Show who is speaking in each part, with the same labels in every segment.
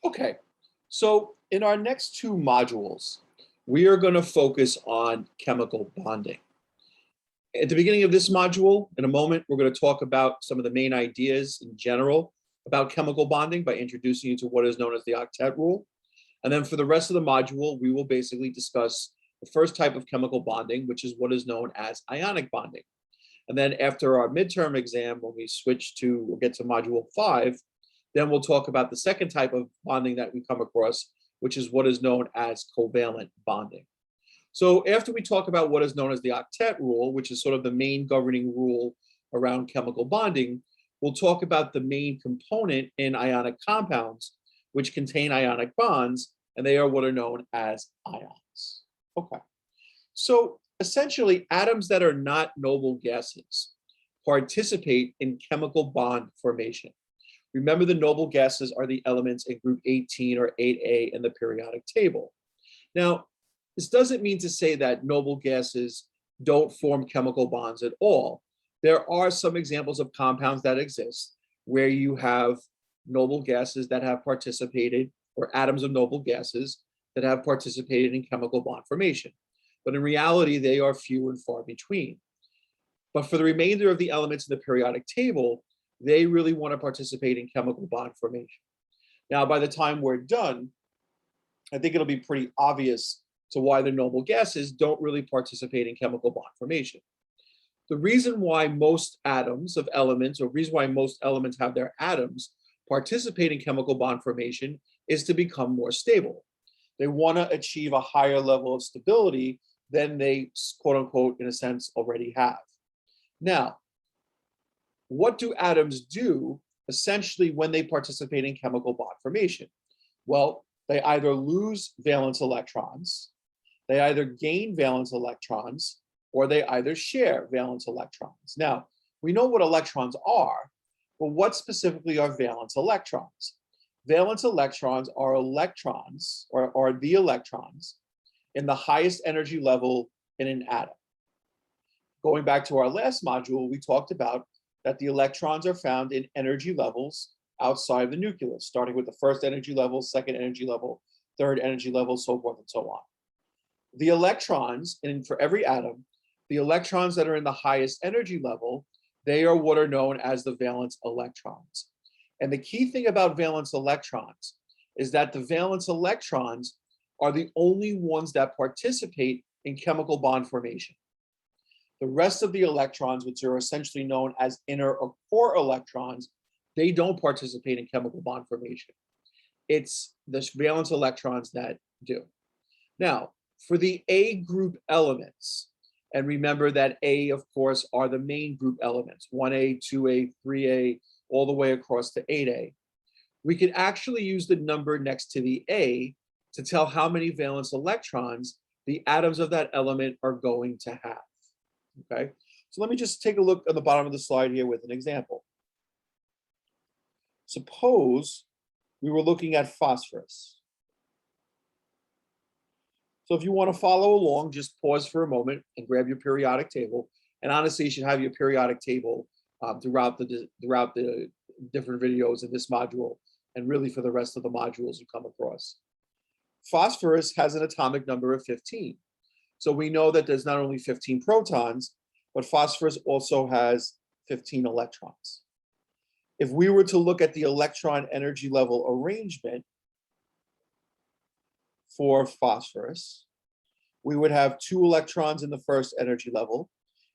Speaker 1: Okay, so in our next two modules, we are going to focus on chemical bonding. At the beginning of this module, in a moment, we're going to talk about some of the main ideas in general about chemical bonding by introducing you to what is known as the Octet rule. And then for the rest of the module, we will basically discuss the first type of chemical bonding, which is what is known as ionic bonding. And then after our midterm exam, when we'll get to module 5, then we'll talk about the second type of bonding that we come across, which is what is known as covalent bonding. So after we talk about what is known as the Octet rule, which is sort of the main governing rule around chemical bonding, we'll talk about the main component in ionic compounds, which contain ionic bonds, and they are what are known as ions. Okay. So essentially, atoms that are not noble gases participate in chemical bond formation. Remember, the noble gases are the elements in group 18 or 8A in the periodic table. Now, this doesn't mean to say that noble gases don't form chemical bonds at all. There are some examples of compounds that exist where you have noble gases that have participated, or atoms of noble gases that have participated in chemical bond formation. But in reality, they are few and far between. But for the remainder of the elements in the periodic table, they really want to participate in chemical bond formation. Now, by the time we're done, I think it'll be pretty obvious to why the noble gases don't really participate in chemical bond formation. The reason why most atoms of elements, or reason why most elements have their atoms participate in chemical bond formation, is to become more stable. They want to achieve a higher level of stability than they, quote unquote, in a sense, already have. Now, what do atoms do essentially when they participate in chemical bond formation? Well, they either lose valence electrons, they either gain valence electrons, or they either share valence electrons. Now, we know what electrons are, but what specifically are valence electrons? Valence electrons are electrons, or the electrons, in the highest energy level in an atom. Going back to our last module, we talked about that the electrons are found in energy levels outside the nucleus, starting with the first energy level, second energy level, third energy level, so forth and so on. The electrons, and for every atom, the electrons that are in the highest energy level, they are what are known as the valence electrons. And the key thing about valence electrons is that the valence electrons are the only ones that participate in chemical bond formation. The rest of the electrons, which are essentially known as inner or core electrons, they don't participate in chemical bond formation. It's the valence electrons that do. Now, for the A group elements, and remember that A, of course, are the main group elements, 1A, 2A, 3A, all the way across to 8A. We could actually use the number next to the A to tell how many valence electrons the atoms of that element are going to have. Okay, so let me just take a look at the bottom of the slide here with an example. Suppose we were looking at phosphorus. So if you want to follow along, just pause for a moment and grab your periodic table. And honestly, you should have your periodic table throughout the different videos in this module, and really for the rest of the modules you come across. Phosphorus has an atomic number of 15. So we know that there's not only 15 protons, but phosphorus also has 15 electrons. If we were to look at the electron energy level arrangement for phosphorus, we would have 2 electrons in the first energy level,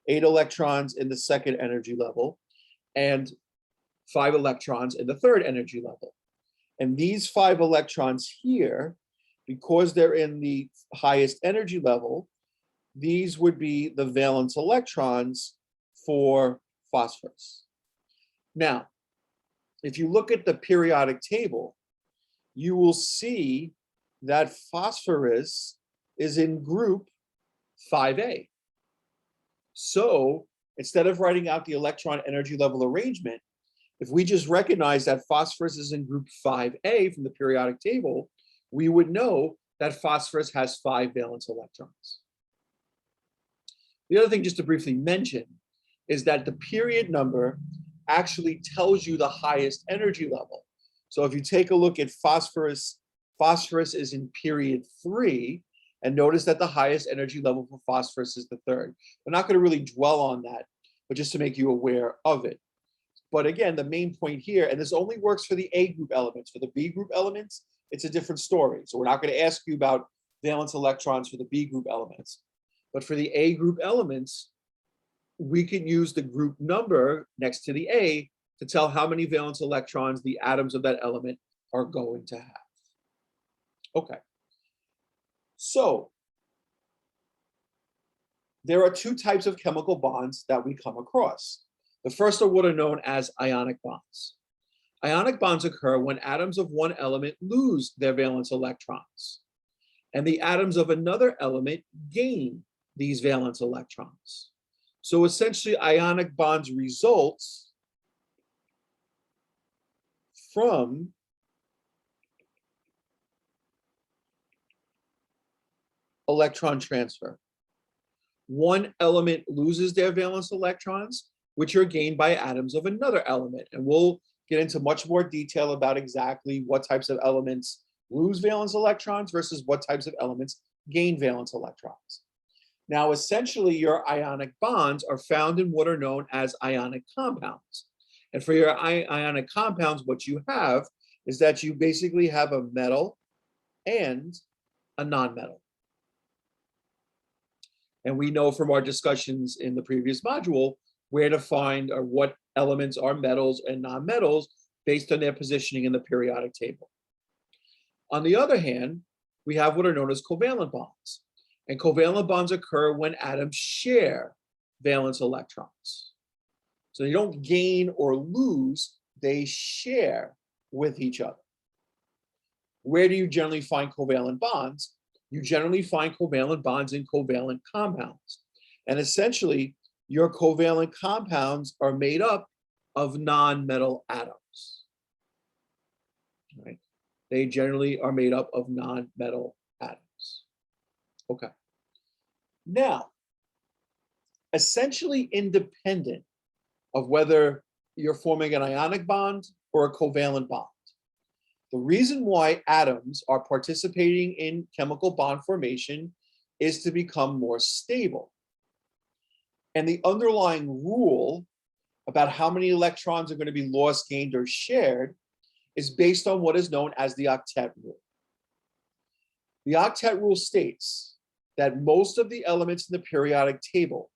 Speaker 1: 8 electrons in the second energy level, and 5 electrons in the third energy level. And these 5 electrons here, because they're in the highest energy level, these would be the valence electrons for phosphorus. Now, if you look at the periodic table, you will see that phosphorus is in group 5A. So instead of writing out the electron energy level arrangement, if we just recognize that phosphorus is in group 5A from the periodic table, we would know that phosphorus has 5 valence electrons. The other thing just to briefly mention is that the period number actually tells you the highest energy level. So if you take a look at phosphorus, phosphorus is in period 3, and notice that the highest energy level for phosphorus is the 3rd. We're not going to really dwell on that, but just to make you aware of it. But again, the main point here, and this only works for the A group elements. For the B group elements, it's a different story. So we're not going to ask you about valence electrons for the B group elements. But for the A group elements, we can use the group number next to the A to tell how many valence electrons the atoms of that element are going to have. Okay. So there are two types of chemical bonds that we come across. The first are what are known as ionic bonds. Ionic bonds occur when atoms of one element lose their valence electrons, and the atoms of another element gain these valence electrons. So essentially, ionic bonds results from electron transfer. One element loses their valence electrons, which are gained by atoms of another element. And we'll get into much more detail about exactly what types of elements lose valence electrons versus what types of elements gain valence electrons. Now, essentially, your ionic bonds are found in what are known as ionic compounds. And for your ionic compounds, what you have is that you basically have a metal and a nonmetal. And we know from our discussions in the previous module where to find or what elements are metals and nonmetals based on their positioning in the periodic table. On the other hand, we have what are known as covalent bonds. And covalent bonds occur when atoms share valence electrons. So they don't gain or lose, they share with each other. Where do you generally find covalent bonds? You generally find covalent bonds in covalent compounds. And essentially, your covalent compounds are made up of non-metal atoms. Right? They generally are made up of non-metal atoms. Okay. Now, essentially independent of whether you're forming an ionic bond or a covalent bond, the reason why atoms are participating in chemical bond formation is to become more stable. And the underlying rule about how many electrons are going to be lost, gained, or shared is based on what is known as the octet rule. The octet rule states that most of the elements in the periodic table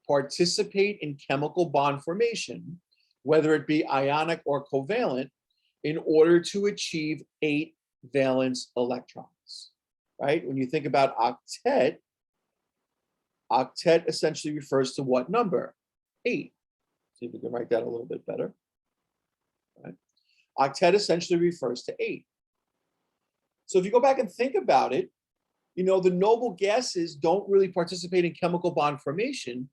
Speaker 1: participate in chemical bond formation, whether it be ionic or covalent, in order to achieve 8 valence electrons, right? When you think about octet, octet essentially refers to what number? 8. See if we can write that a little bit better. Right? Octet essentially refers to 8. So if you go back and think about it, you know, the noble gases don't really participate in chemical bond formation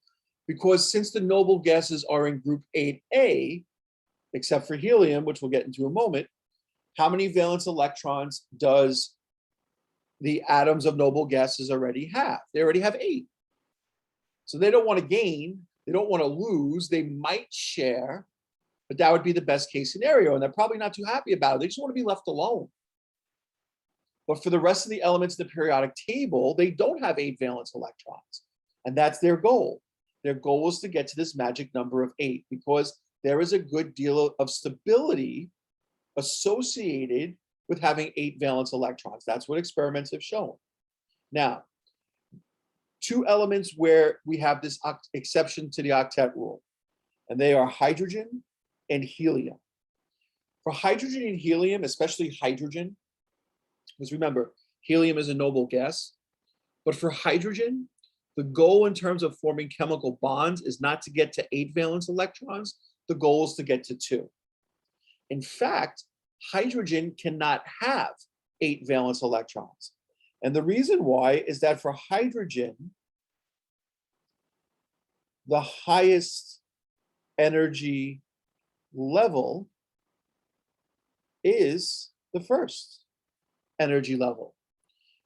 Speaker 1: because since the noble gases are in group 8A, except for helium, which we'll get into in a moment, how many valence electrons does the atoms of noble gases already have? They already have 8. So they don't want to gain, they don't want to lose, they might share, but that would be the best case scenario. And they're probably not too happy about it. They just want to be left alone. But for the rest of the elements in the periodic table, they don't have 8 valence electrons. And that's their goal. Their goal is to get to this magic number of 8 because there is a good deal of stability associated with having 8 valence electrons. That's what experiments have shown. Now, 2 elements where we have this exception to the octet rule, and they are hydrogen and helium. For hydrogen and helium, especially hydrogen, because remember, helium is a noble gas, but for hydrogen, the goal in terms of forming chemical bonds is not to get to 8 valence electrons, the goal is to get to 2. In fact, hydrogen cannot have 8 valence electrons. And the reason why is that for hydrogen, the highest energy level is the first energy level.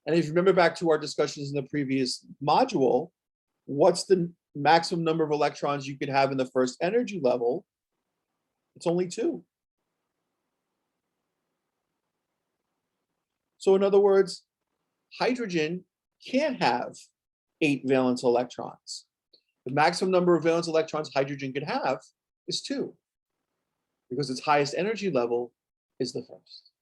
Speaker 1: And if you remember back to our discussions in the previous module, what's the maximum number of electrons you could have in the first energy level? It's only 2. So in other words, hydrogen can't have 8 valence electrons. The maximum number of valence electrons hydrogen could have is 2, because its highest energy level is the first.